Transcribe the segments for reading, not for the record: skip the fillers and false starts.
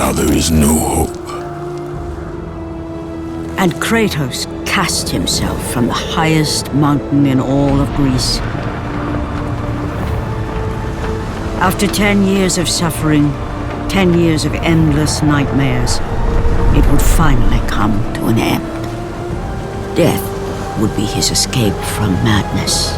Now there is no hope. And Kratos cast himself from the highest mountain in all of Greece. After 10 years of suffering, 10 years of endless nightmares, it would finally come to an end. Death would be his escape from madness.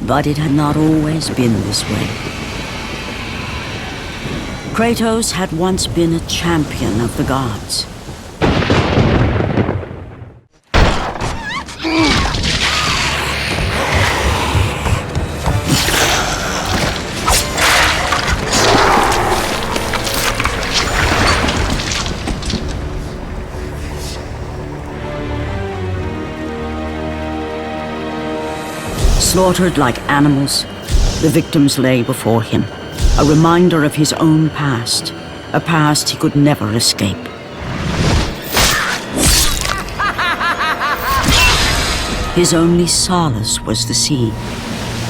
But it had not always been this way. Kratos had once been a champion of the gods. Slaughtered like animals, the victims lay before him, a reminder of his own past, a past he could never escape. His only solace was the sea,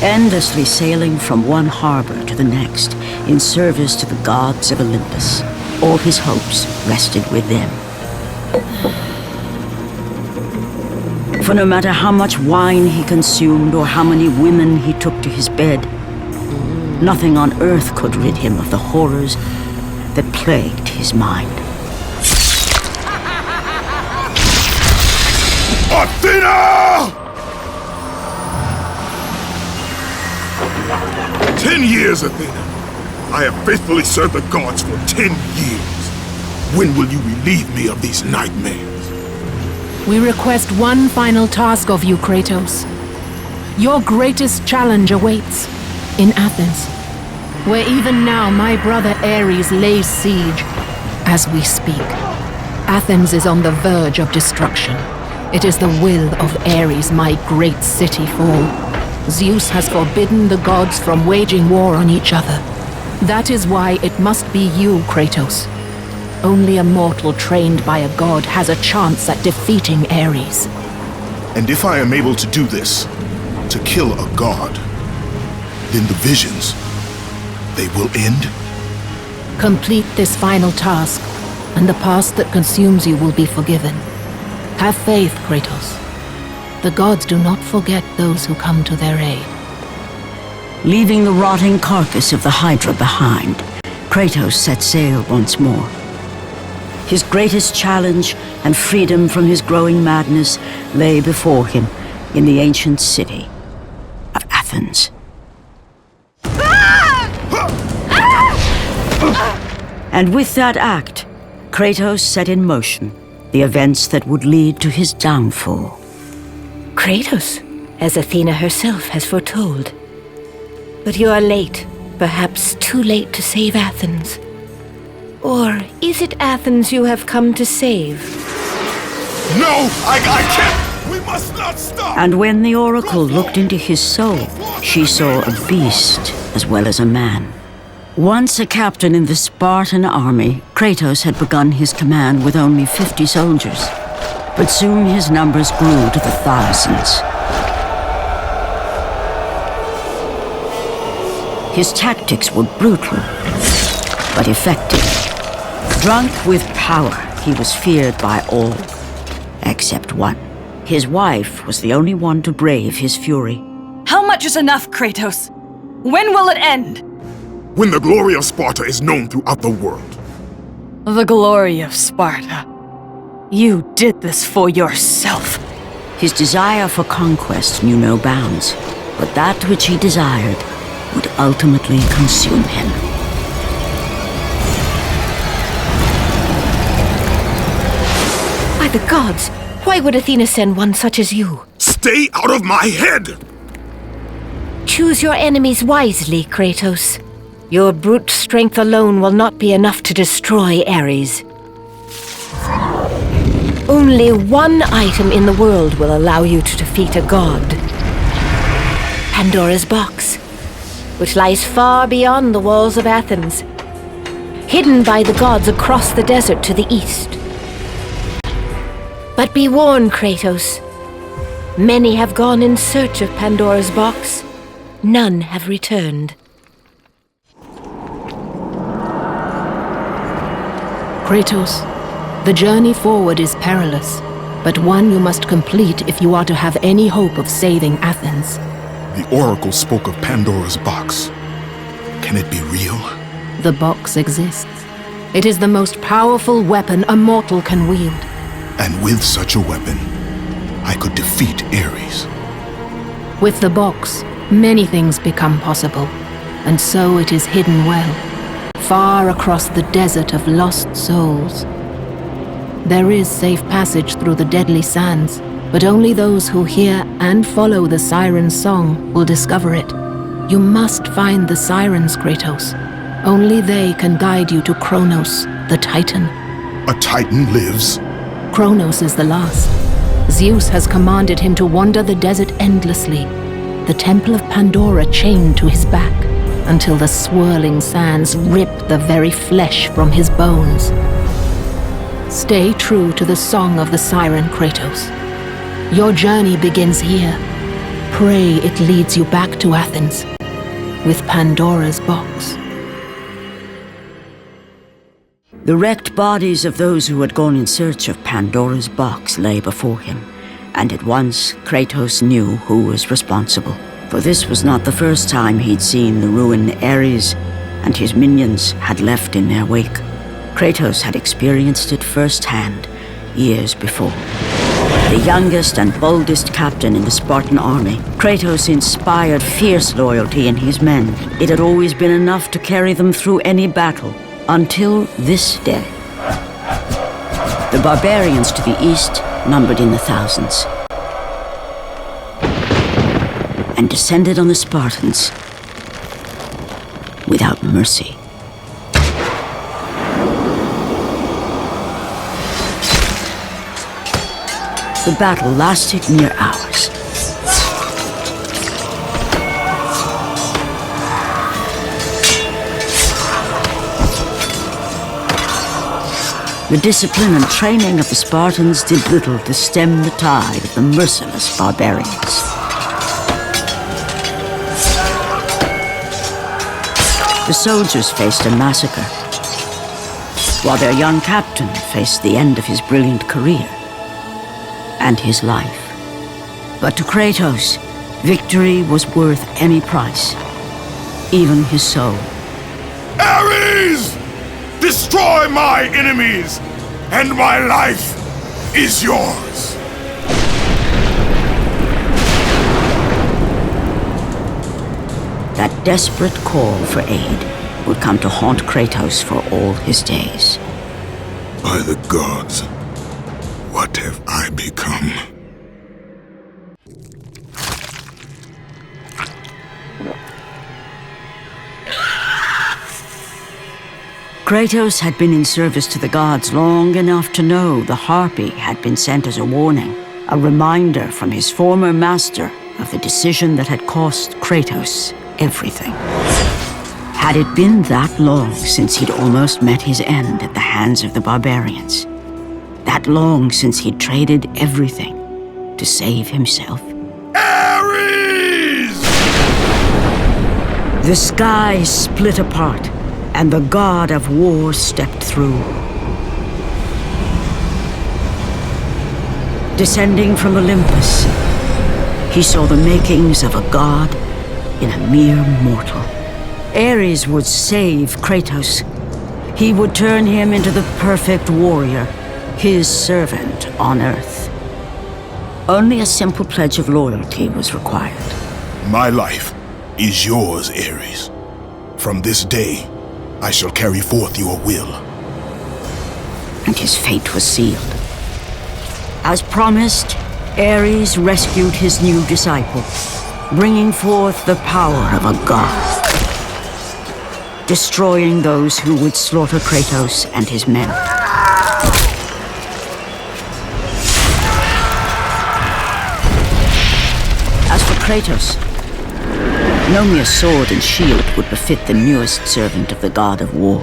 endlessly sailing from one harbor to the next in service to the gods of Olympus. All his hopes rested with them. For no matter how much wine he consumed or how many women he took to his bed, nothing on earth could rid him of the horrors that plagued his mind. Athena! 10 years, Athena. I have faithfully served the gods for 10 years. When will you relieve me of these nightmares? We request one final task of you, Kratos. Your greatest challenge awaits in Athens, where even now my brother Ares lays siege as we speak. Athens is on the verge of destruction. It is the will of Ares my great city fall. Zeus has forbidden the gods from waging war on each other. That is why it must be you, Kratos. Only a mortal trained by a god has a chance at defeating Ares. And if I am able to do this, to kill a god, then the visions, they will end? Complete this final task, and the past that consumes you will be forgiven. Have faith, Kratos. The gods do not forget those who come to their aid. Leaving the rotting carcass of the Hydra behind, Kratos set sail once more. His greatest challenge and freedom from his growing madness lay before him in the ancient city of Athens. And with that act, Kratos set in motion the events that would lead to his downfall. Kratos, as Athena herself has foretold. But you are late, perhaps too late to save Athens. Or is it Athens you have come to save? No! I can't! We must not stop! And when the Oracle looked into his soul, she saw a beast as well as a man. Once a captain in the Spartan army, Kratos had begun his command with only 50 soldiers. But soon his numbers grew to the thousands. His tactics were brutal, but effective. Drunk with power, he was feared by all, except one. His wife was the only one to brave his fury. How much is enough, Kratos? When will it end? When the glory of Sparta is known throughout the world. The glory of Sparta. You did this for yourself. His desire for conquest knew no bounds, but that which he desired would ultimately consume him. By the gods, why would Athena send one such as you? Stay out of my head! Choose your enemies wisely, Kratos. Your brute strength alone will not be enough to destroy Ares. Only one item in the world will allow you to defeat a god. Pandora's box, which lies far beyond the walls of Athens, hidden by the gods across the desert to the east. But be warned, Kratos. Many have gone in search of Pandora's box, none have returned. Kratos, the journey forward is perilous, but one you must complete if you are to have any hope of saving Athens. The Oracle spoke of Pandora's box. Can it be real? The box exists. It is the most powerful weapon a mortal can wield. And with such a weapon, I could defeat Ares. With the box, many things become possible, and so it is hidden well, far across the desert of lost souls. There is safe passage through the deadly sands, but only those who hear and follow the siren's song will discover it. You must find the sirens, Kratos. Only they can guide you to Kronos, the Titan. A Titan lives? Kronos is the last. Zeus has commanded him to wander the desert endlessly, the temple of Pandora chained to his back, until the swirling sands rip the very flesh from his bones. Stay true to the song of the siren, Kratos. Your journey begins here. Pray it leads you back to Athens, with Pandora's box. The wrecked bodies of those who had gone in search of Pandora's box lay before him, and at once Kratos knew who was responsible. For this was not the first time he'd seen the ruin Ares and his minions had left in their wake. Kratos had experienced it firsthand, years before. The youngest and boldest captain in the Spartan army, Kratos inspired fierce loyalty in his men. It had always been enough to carry them through any battle, until this day. The barbarians to the east numbered in the thousands, and descended on the Spartans without mercy. The battle lasted near hours. The discipline and training of the Spartans did little to stem the tide of the merciless barbarians. The soldiers faced a massacre, while their young captain faced the end of his brilliant career and his life. But to Kratos, victory was worth any price, even his soul. Ares! Destroy my enemies, and my life is yours! That desperate call for aid would come to haunt Kratos for all his days. By the gods, what have I become? Kratos had been in service to the gods long enough to know the Harpy had been sent as a warning, a reminder from his former master of the decision that had cost Kratos everything. Had it been that long since he'd almost met his end at the hands of the barbarians? That long since he'd traded everything to save himself? Ares! The sky split apart, and the god of war stepped through. Descending from Olympus, he saw the makings of a god in a mere mortal. Ares would save Kratos. He would turn him into the perfect warrior, his servant on Earth. Only a simple pledge of loyalty was required. My life is yours, Ares. From this day, I shall carry forth your will. And his fate was sealed. As promised, Ares rescued his new disciple, bringing forth the power of a god, destroying those who would slaughter Kratos and his men. As for Kratos, no mere sword and shield would befit the newest servant of the god of war.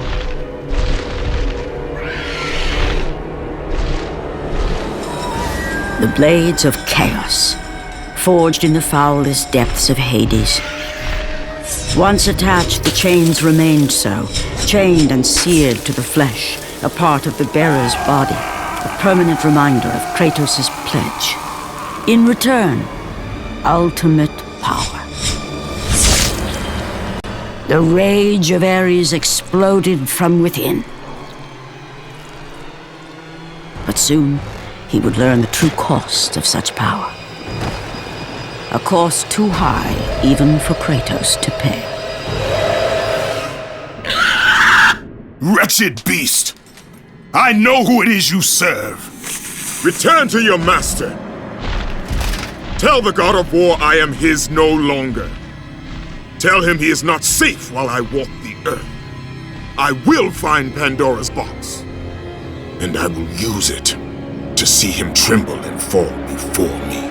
The blades of chaos, forged in the foulest depths of Hades, Once attached, the chains remained so, chained and seared to the flesh, a part of the bearer's body, a permanent reminder of Kratos' pledge. In return, ultimate power. The rage of Ares exploded from within. But soon, he would learn the true cost of such power. A cost too high even for Kratos to pay. Wretched beast! I know who it is you serve! Return to your master! Tell the god of war I am his no longer. Tell him he is not safe while I walk the earth. I will find Pandora's box. And I will use it to see him tremble and fall before me.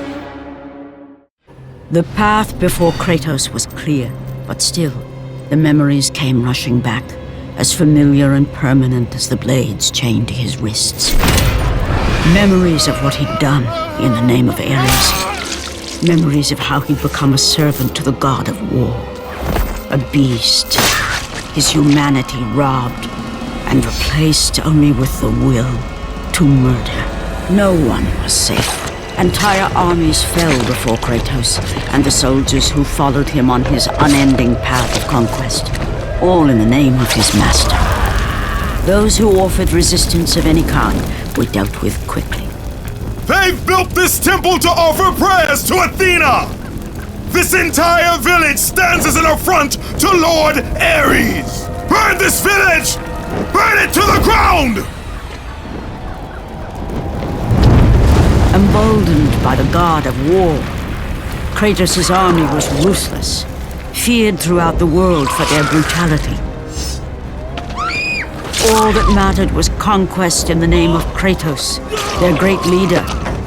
The path before Kratos was clear, but still, the memories came rushing back, as familiar and permanent as the blades chained to his wrists. Memories of what he'd done in the name of Ares. Memories of how he'd become a servant to the god of war. A beast, his humanity robbed and replaced only with the will to murder. No one was safe. Entire armies fell before Kratos and the soldiers who followed him on his unending path of conquest, all in the name of his master. Those who offered resistance of any kind were dealt with quickly. They've built this temple to offer prayers to Athena! This entire village stands as an affront to Lord Ares! Burn this village! Burn it to the ground! Emboldened by the god of war, Kratos' army was ruthless, feared throughout the world for their brutality. All that mattered was conquest in the name of Kratos, their great leader,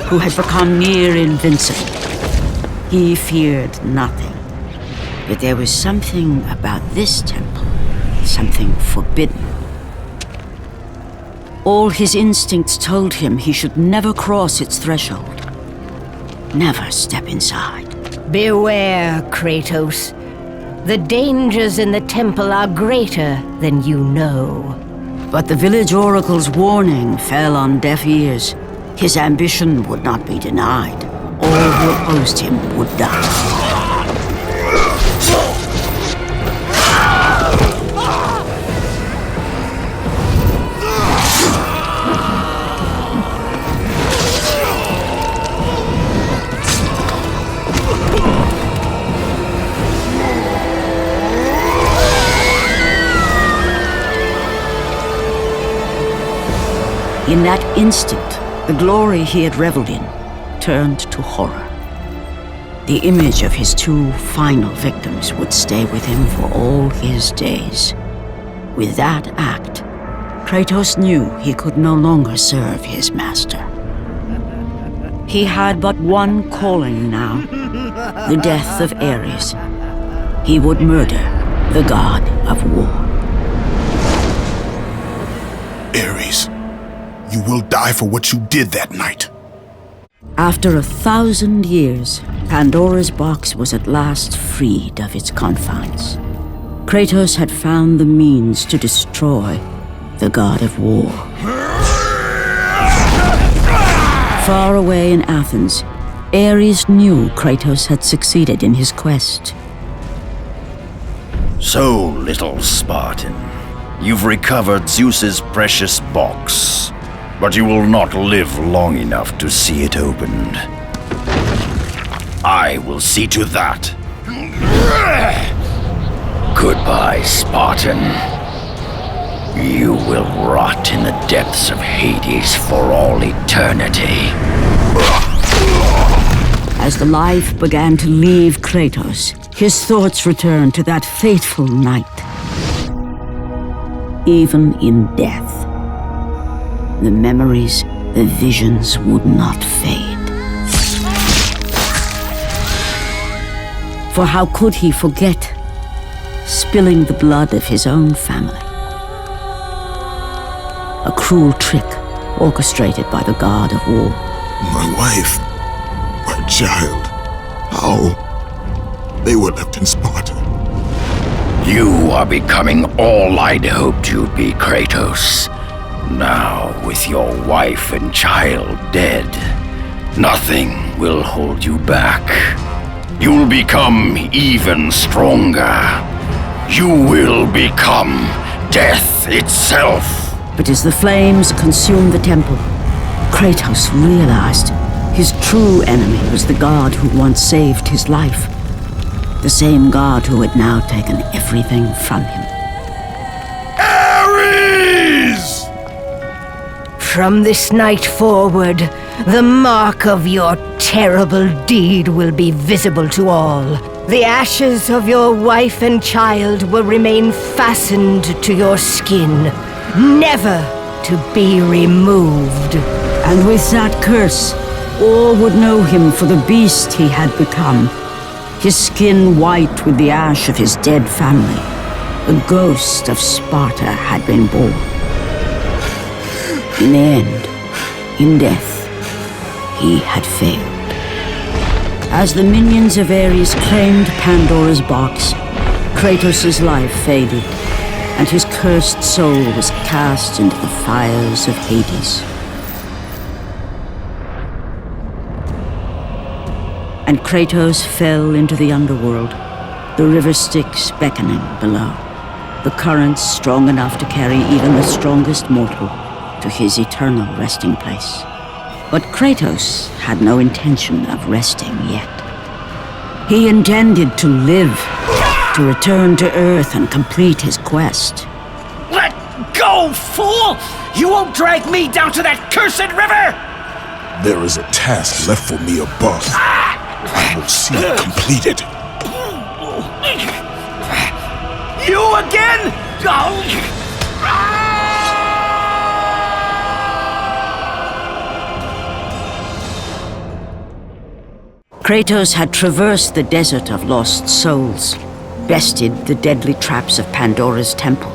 who had become near invincible. He feared nothing. But there was something about this temple, something forbidden. All his instincts told him he should never cross its threshold. Never step inside. Beware, Kratos. The dangers in the temple are greater than you know. But the village oracle's warning fell on deaf ears. His ambition would not be denied. All who opposed him would die. In that instant, the glory he had reveled in turned to horror. The image of his two final victims would stay with him for all his days. With that act, Kratos knew he could no longer serve his master. He had but one calling now, the death of Ares. He would murder the god of war. Ares, you will die for what you did that night. After 1,000 years, Pandora's box was at last freed of its confines. Kratos had found the means to destroy the god of war. Far away in Athens, Ares knew Kratos had succeeded in his quest. So, little Spartan, you've recovered Zeus's precious box, but you will not live long enough to see it opened. I will see to that. Goodbye, Spartan. You will rot in the depths of Hades for all eternity. As the life began to leave Kratos, his thoughts returned to that fateful night. Even in death, the memories, the visions would not fade. For how could he forget spilling the blood of his own family? A cruel trick orchestrated by the god of war. My wife, my child, how? They were left in Sparta. You are becoming all I'd hoped you'd be, Kratos. Now, with your wife and child dead, nothing will hold you back. You'll become even stronger. You will become death itself. But as the flames consumed the temple, Kratos realized his true enemy was the god who once saved his life. The same god who had now taken everything from him. Ares! From this night forward, the mark of your terrible deed will be visible to all. The ashes of your wife and child will remain fastened to your skin, never to be removed. And with that curse, all would know him for the beast he had become. His skin white with the ash of his dead family. The ghost of Sparta had been born. In the end, in death, he had failed. As the minions of Ares claimed Pandora's box, Kratos' life faded, and his cursed soul was cast into the fires of Hades. And Kratos fell into the underworld, the river Styx beckoning below, the currents strong enough to carry even the strongest mortal to his eternal resting place. But Kratos had no intention of resting yet. He intended to live, to return to Earth and complete his quest. Let go, fool! You won't drag me down to that cursed river! There is a task left for me above. I will see it completed. You again? Kratos had traversed the desert of lost souls, bested the deadly traps of Pandora's temple,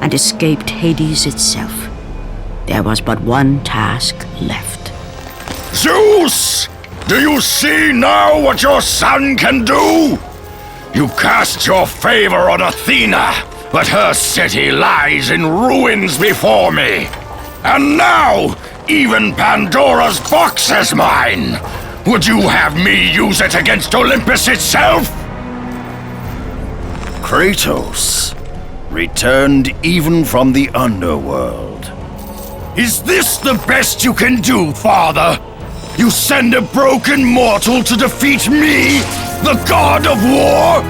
and escaped Hades itself. There was but one task left. Zeus! Do you see now what your son can do? You cast your favor on Athena, but her city lies in ruins before me. And now, even Pandora's box is mine. Would you have me use it against Olympus itself? Kratos, returned even from the underworld. Is this the best you can do, father? You send a broken mortal to defeat me, the god of war?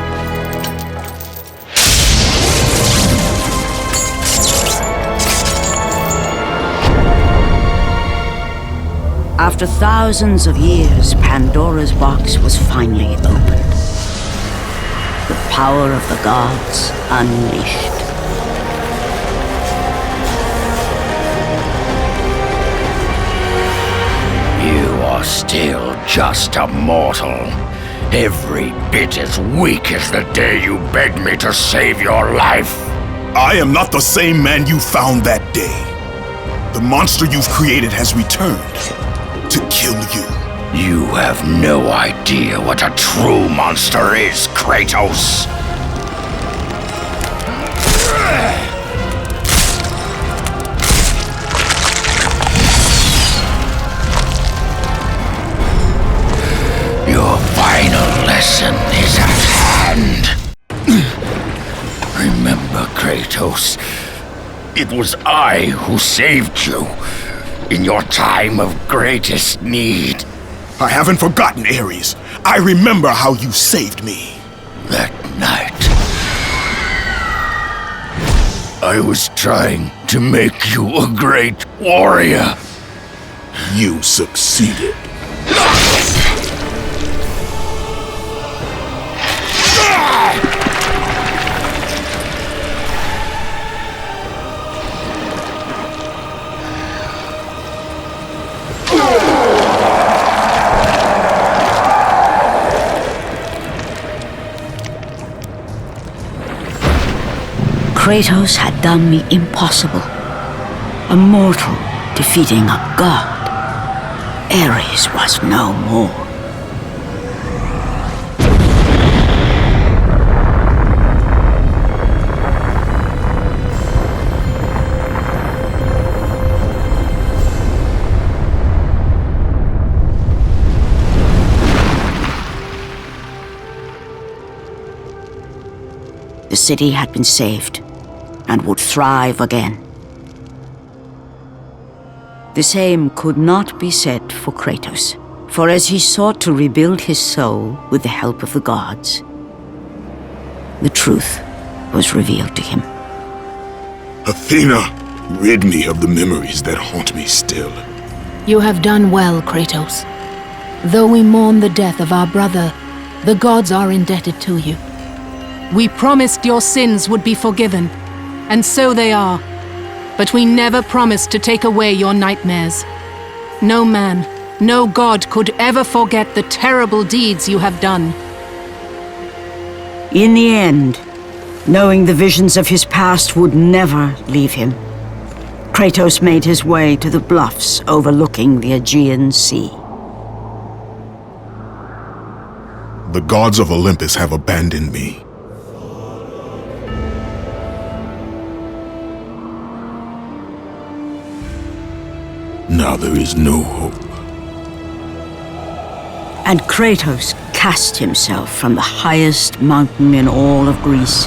After thousands of years, Pandora's box was finally opened. The power of the gods unleashed. You are still just a mortal. Every bit as weak as the day you begged me to save your life. I am not the same man you found that day. The monster you've created has returned to kill you. You have no idea what a true monster is, Kratos. Your final lesson is at hand. Remember, Kratos, it was I who saved you in your time of greatest need. I haven't forgotten, Ares. I remember how you saved me. That night, I was trying to make you a great warrior. You succeeded. Kratos had done the impossible. A mortal defeating a god. Ares was no more. the city had been saved and would thrive again. The same could not be said for Kratos, for as he sought to rebuild his soul with the help of the gods, the truth was revealed to him. Athena, rid me of the memories that haunt me still. You have done well, Kratos. Though we mourn the death of our brother, the gods are indebted to you. We promised your sins would be forgiven, and so they are. But we never promised to take away your nightmares. No man, no god could ever forget the terrible deeds you have done. In the end, knowing the visions of his past would never leave him, Kratos made his way to the bluffs overlooking the Aegean Sea. The gods of Olympus have abandoned me. Now there is no hope. And Kratos cast himself from the highest mountain in all of Greece.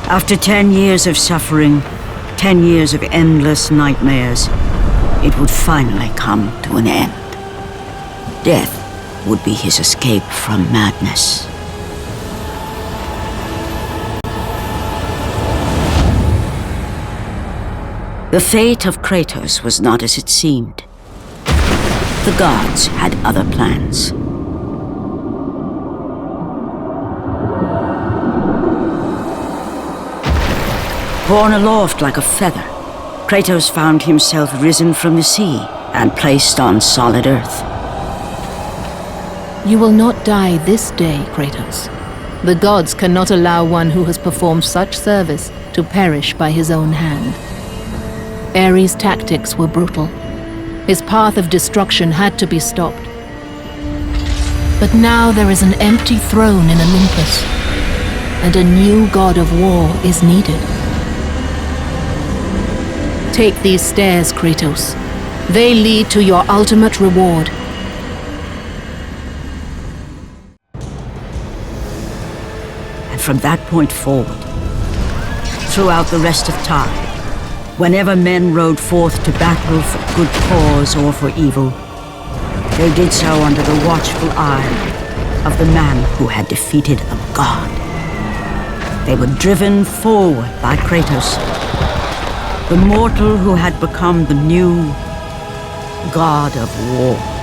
After 10 years of suffering, 10 years of endless nightmares, it would finally come to an end. Death would be his escape from madness. The fate of Kratos was not as it seemed. The gods had other plans. Borne aloft like a feather, Kratos found himself risen from the sea and placed on solid earth. You will not die this day, Kratos. The gods cannot allow one who has performed such service to perish by his own hand. Ares' tactics were brutal. His path of destruction had to be stopped. But now there is an empty throne in Olympus, and a new god of war is needed. Take these stairs, Kratos. They lead to your ultimate reward. And from that point forward, throughout the rest of time, whenever men rode forth to battle for good cause or for evil, they did so under the watchful eye of the man who had defeated a god. They were driven forward by Kratos, the mortal who had become the new god of war.